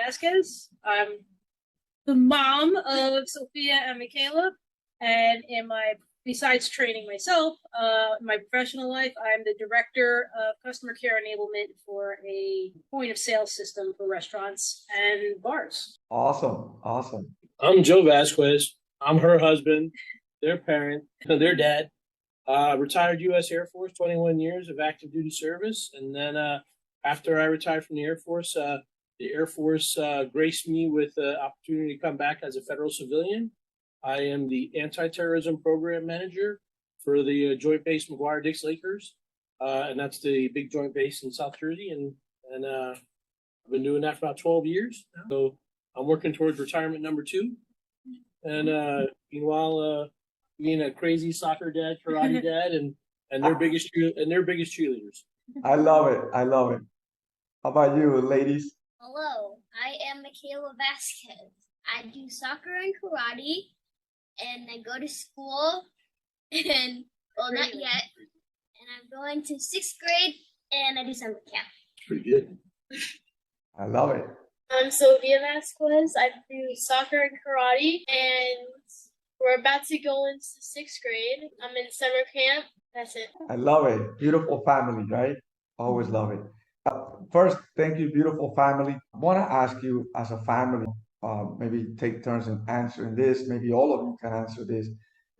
Vazquez. I'm the mom of Sophia and Michaela, and besides training myself, in my professional life, I'm the director of customer care enablement for a point of sale system for restaurants and bars. Awesome. I'm Joe Vazquez. I'm her husband, their parent, their dad. Retired U.S. Air Force, 21 years of active duty service. And then after I retired from the Air Force graced me with the opportunity to come back as a federal civilian. I am the anti-terrorism program manager for the Joint Base McGuire-Dix Lakers. And that's the big joint base in South Jersey. And I've been doing that for about 12 years. So I'm working towards retirement number 2. And meanwhile, being a crazy soccer dad, karate dad, and their biggest cheerleaders. I love it. How about you, ladies? Hello, I am Michaela Vazquez. I do soccer and karate, and I go to school, and not yet. And I'm going to 6th grade, and I do summer camp. Pretty good. I love it. I'm Sophia Vazquez. I do soccer and karate, and we're about to go into 6th grade. I'm in summer camp. That's it. I love it. Beautiful family, right? Always love it. First, thank you, beautiful family. I want to ask you, as a family, maybe take turns in answering this. Maybe all of you can answer this.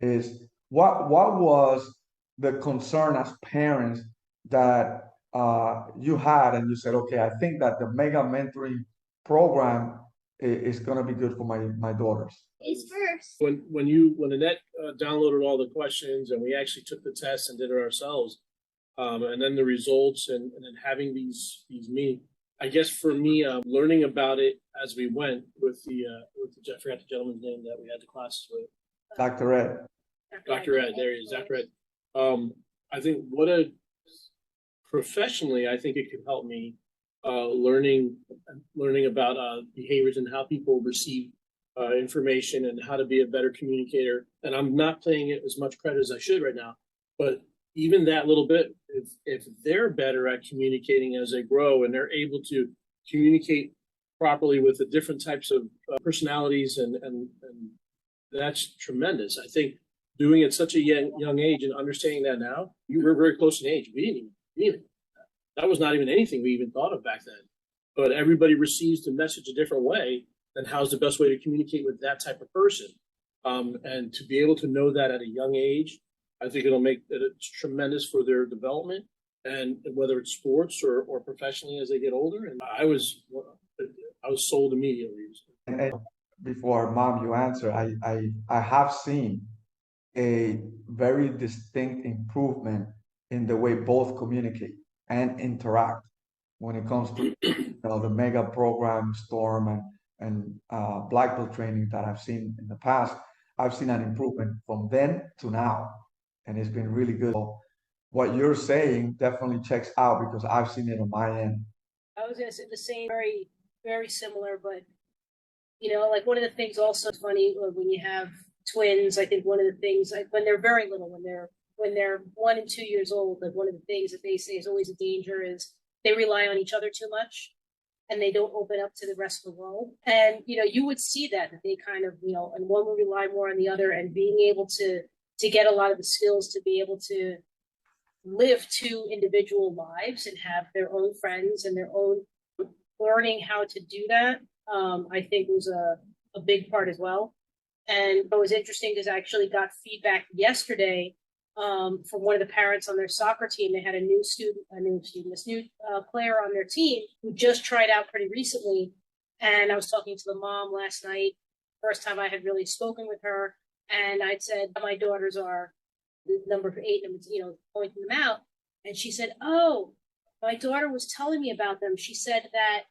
Is what was the concern as parents that you had, and you said, okay, I think that the mega mentoring program is going to be good for my daughters. It's first. When Annette downloaded all the questions and we actually took the test and did it ourselves, and then the results and then having these meetings, I guess for me, learning about it as we went with I forgot the gentleman's name that we had the classes with. Dr. Ed. Dr. Ed, there he is, Dr. Ed. I think professionally, I think it could help me learning about behaviors and how people receive information and how to be a better communicator. And I'm not paying it as much credit as I should right now, but even that little bit, if they're better at communicating as they grow and they're able to communicate properly with the different types of personalities, and that's tremendous. I think doing it at such a young age and understanding that now, you were very close in age. We didn't even that was not even anything we even thought of back then. But everybody receives the message a different way, and how's the best way to communicate with that type of person? And to be able to know that at a young age, I think it'll make it tremendous for their development, and whether it's sports or professionally as they get older. And I was sold immediately. And before, Mom, you answer, I have seen a very distinct improvement in the way both communicate and interact when it comes to the mega program, Storm, and Black Belt training that I've seen in the past. I've seen an improvement from then to now, and it's been really good. So what you're saying definitely checks out, because I've seen it on my end. I was going to say the same, very, very similar, but like one of the things also funny when you have twins, I think one of the things, like when they're very little, when they're 1 and 2 years old, like one of the things that they say is always a danger is they rely on each other too much and they don't open up to the rest of the world. And, you would see that they kind of, and one would rely more on the other, and being able to get a lot of the skills to be able to live 2 individual lives and have their own friends and their own learning how to do that, I think was a big part as well. And it was interesting because I actually got feedback yesterday from one of the parents on their soccer team. They had a new player on their team who just tried out pretty recently. And I was talking to the mom last night, first time I had really spoken with her. And I'd said, my daughters are number 8, pointing them out. And she said, oh, my daughter was telling me about them. She said that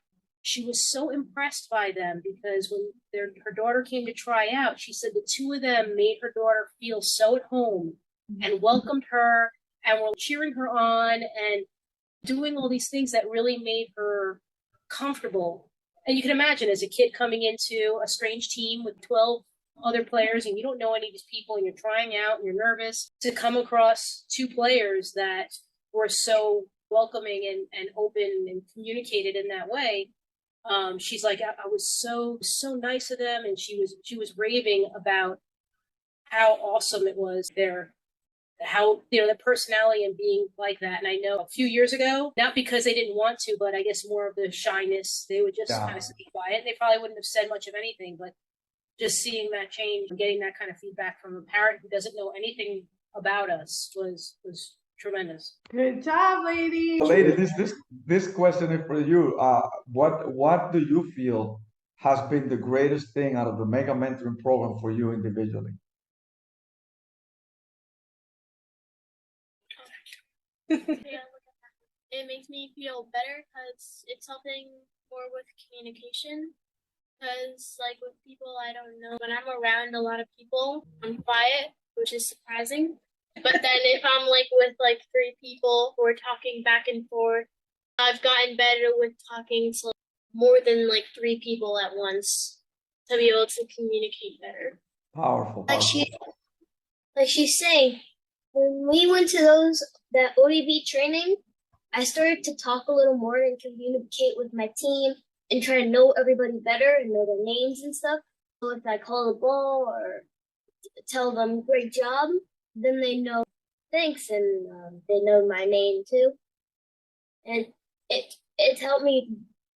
she was so impressed by them because when her daughter came to try out, she said the 2 of them made her daughter feel so at home and welcomed her and were cheering her on and doing all these things that really made her comfortable. And you can imagine, as a kid coming into a strange team with 12 other players and you don't know any of these people and you're trying out and you're nervous, to come across 2 players that were so welcoming and open and communicated in that way. She's like, I was so nice to them, and she was raving about how awesome it was there, how the personality and being like that. And I know a few years ago, not because they didn't want to, but I guess more of the shyness, they would just kind of be quiet. They probably wouldn't have said much of anything, but just seeing that change and getting that kind of feedback from a parent who doesn't know anything about us was tremendous. Good job, ladies. Lady, this question is for you. What do you feel has been the greatest thing out of the Mega Mentoring program for you individually? It makes me feel better because it's helping more with communication. Because, like, with people I don't know, when I'm around a lot of people, I'm quiet, which is surprising. But then if I'm, like, with, like, 3 people who are talking back and forth, I've gotten better with talking to more than, like, 3 people at once to be able to communicate better. Powerful. Like she's saying, when we went to that ODB training, I started to talk a little more and communicate with my team and try to know everybody better and know their names and stuff. So if I call the ball or tell them great job, then they know thanks, and they know my name too. And it helped me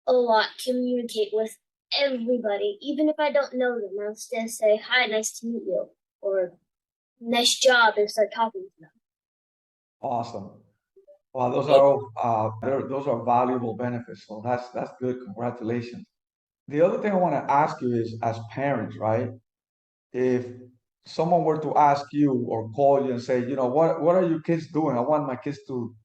a lot communicate with everybody, even if I don't know them. I'll still say hi, nice to meet you, or nice job, and start talking to them. Awesome. Well, those are all, those are valuable benefits. So that's good. Congratulations. The other thing I want to ask you is, as parents, right? If someone were to ask you or call you and say, what are your kids doing? I want my kids to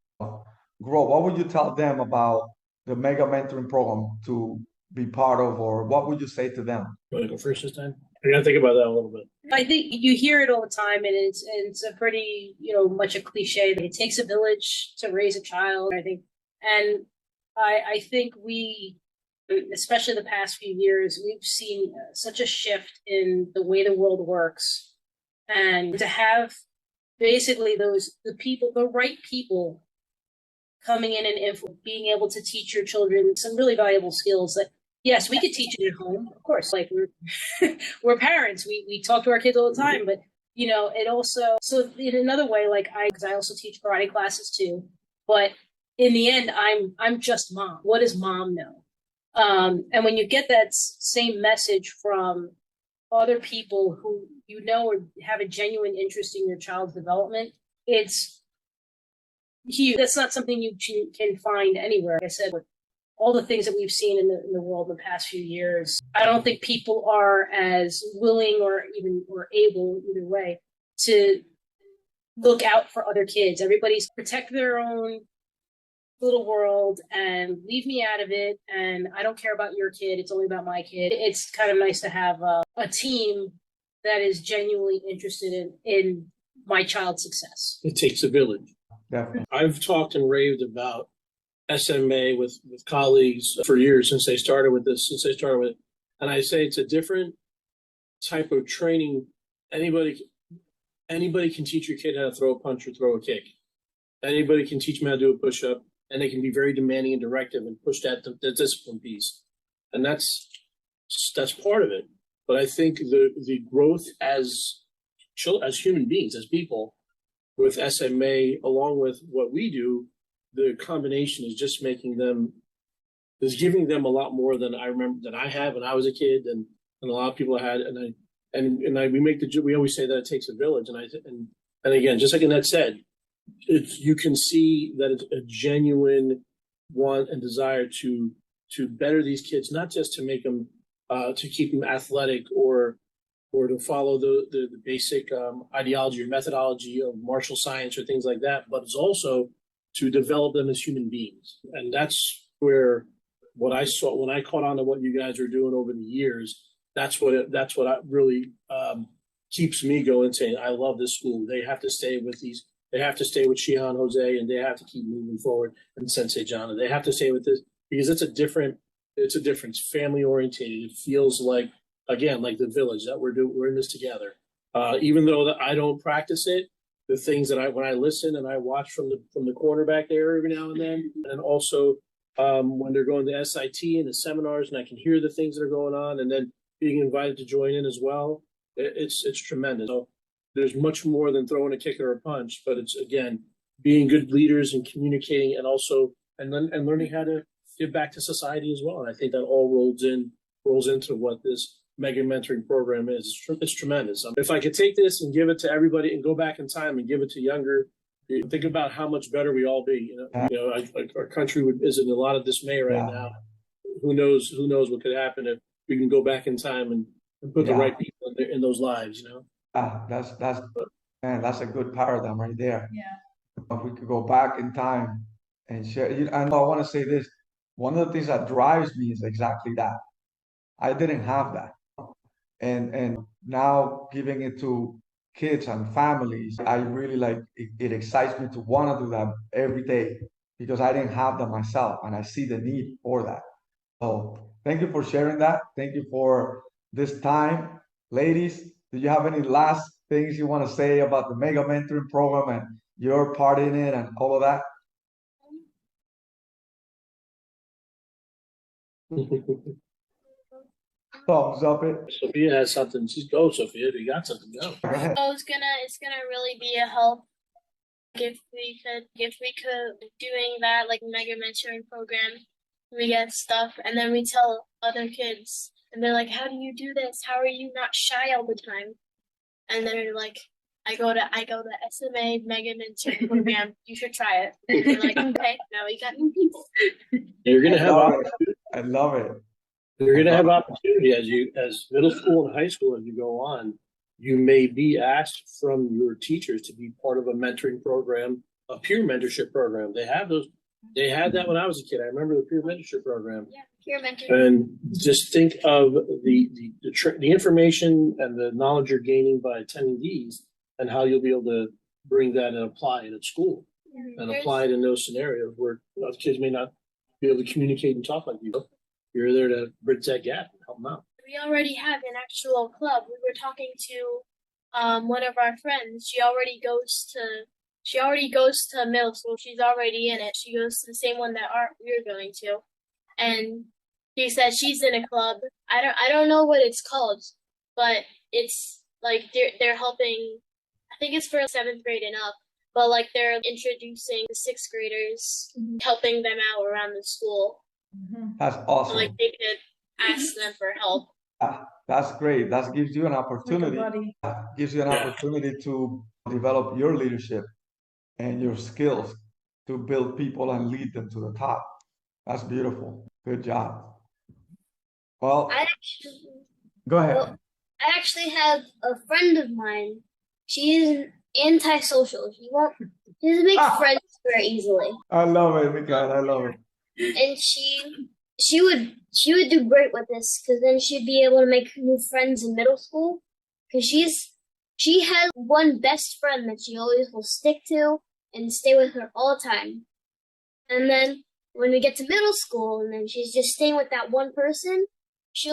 grow. What would you tell them about the Mega Mentoring program to be part of, or what would you say to them? You want to go first this time? I got to think about that a little bit. I think you hear it all the time, and it's a pretty, much a cliche. It takes a village to raise a child, I think. And I think we, especially the past few years, we've seen such a shift in the way the world works. And to have basically the right people coming in and being able to teach your children some really valuable skills that, yes, we could teach it at home, of course. Like we're parents, we talk to our kids all the time, but it also, so in another way, because I also teach karate classes too, but in the end, I'm just mom. What does mom know? And when you get that same message from other people who or have a genuine interest in your child's development, it's huge. That's not something you can find anywhere. Like I said, with all the things that we've seen in the world in the past few years, I don't think people are as willing or able, either way, to look out for other kids. Everybody's protect their own little world and leave me out of it, and I don't care about your kid, it's only about my kid. It's kind of nice to have a team that is genuinely interested in my child's success. It takes a village. Definitely. I've talked and raved about SMA with colleagues for years since they started with it. And I say it's a different type of training. Anybody can teach your kid how to throw a punch or throw a kick. Anybody can teach them how to do a push-up, and they can be very demanding and directive and push that discipline piece. And that's part of it. But I think the growth as human beings, as people, with SMA, along with what we do, the combination is just giving them a lot more than I remember that I had when I was a kid, and a lot of people had. We always say that it takes a village, and again, just like Annette said, you can see that it's a genuine want and desire to better these kids, not just to make them to keep them athletic or to follow the basic ideology or methodology of martial science or things like that, but it's also to develop them as human beings. And that's where what I saw when I caught on to what you guys are doing over the years. That's what I really keeps me going, saying I love this school. They have to stay with these. They have to stay with Shihan Jose, and they have to keep moving forward. And Sensei John, and they have to stay with this because it's a different. It's family oriented. It feels like, again, like the village that we're in this together. Even though I don't practice it, the things that when I listen and I watch from the corner back there every now and then, and also when they're going to SIT and the seminars, and I can hear the things that are going on, and then being invited to join in as well. It's tremendous. So there's much more than throwing a kick or a punch, but it's, again, being good leaders and communicating, and also and learning how to give back to society as well. And I think that all rolls into what this mega mentoring program is. It's tremendous. If I could take this and give it to everybody and go back in time and give it to younger, think about how much better we all be. Our country is in a lot of dismay right now. Who knows what could happen if we can go back in time and put the right people in those lives. That's a good paradigm right there. Yeah. If we could go back in time and share. I know I want to say this. One of the things that drives me is exactly that. I didn't have that. And now giving it to kids and families, I really like it excites me to want to do that every day because I didn't have that myself and I see the need for that. So thank you for sharing that. Thank you for this time. Ladies, do you have any last things you want to say about the Mega Mentoring Program and your part in it and all of that? Thumbs up it. Sophia has something. Go, Sophia. If you got something, go. Go ahead. So it's gonna really be a help if we could doing that like mega mentoring program. We get stuff and then we tell other kids and they're like, "How do you do this? How are you not shy all the time?" And they're like, I go to SMA mega mentoring program. You should try it. And they're like, okay, now we got new people. You're gonna have. I love it. You're going to have opportunity as middle school and high school, as you go on. You may be asked from your teachers to be part of a mentoring program, a peer mentorship program. They have those. They had that when I was a kid. I remember the peer mentorship program. Yeah, peer mentoring. And just think of the information and the knowledge you're gaining by attending these, and how you'll be able to bring that and apply it at school, and apply it in those scenarios where kids may not be able to communicate and talk like you. You're there to bridge that gap and help them out. We already have an actual club. We were talking to one of our friends. She already goes to middle school. She's already in it. She goes to the same one that we're going to. And she said she's in a club. I don't know what it's called, but it's like they're helping. I think it's for 7th grade and up. But like they're introducing the 6th graders, helping them out around the school. That's awesome. So, like they could ask them for help. That's great. That gives you an opportunity. Gives you an opportunity to develop your leadership and your skills to build people and lead them to the top. That's beautiful. Good job. Well, go ahead. Well, I actually have a friend of mine. She's antisocial. She doesn't make friends very easily. I love it, Mikael. I love it. And she would do great with this because then she'd be able to make new friends in middle school. Because she has one best friend that she always will stick to and stay with her all the time. And then when we get to middle school and then she's just staying with that one person, she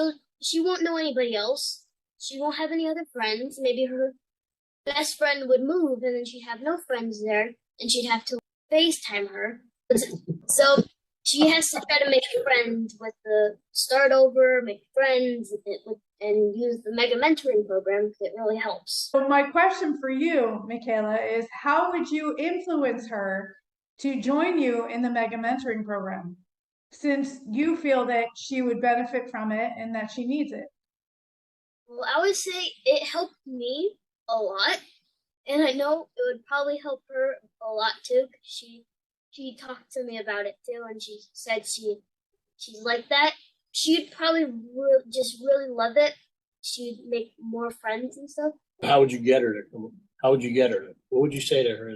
won't know anybody else. She won't have any other friends. Maybe her best friend would move and then she'd have no friends there and she'd have to FaceTime her. So she has to try to make friends with the start over, make friends, and use the Mega Mentoring program because it really helps. So my question for you, Michaela, is how would you influence her to join you in the Mega Mentoring program, since you feel that she would benefit from it and that she needs it? Well, I would say it helped me a lot, and I know it would probably help her a lot too. Cause she talked to me about it too, and she said she's like that. She'd probably really love it. She'd make more friends and stuff. How would you get her to come? How would you get her? What would you say to her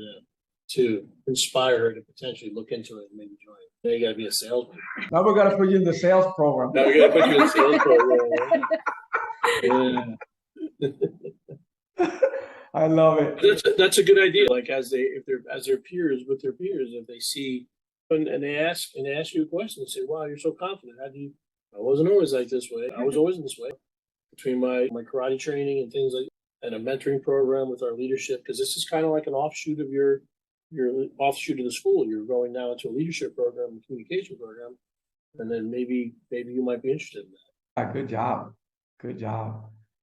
to inspire her to potentially look into it and maybe join? Now you got to be a salesman. Now we're gonna put you in the sales program. Now we got to put you in the sales program. Yeah. I love it. That's a good idea. Like as their peers with their peers, if they see and they ask you a question and say, "Wow, you're so confident. How do you?" I wasn't always like this way. I was always in this way. Between my karate training and things like and a mentoring program with our leadership, because this is kind of like an offshoot of your an offshoot of the school. You're going now into a leadership program, a communication program, and then maybe you might be interested in that. Good job. Good job.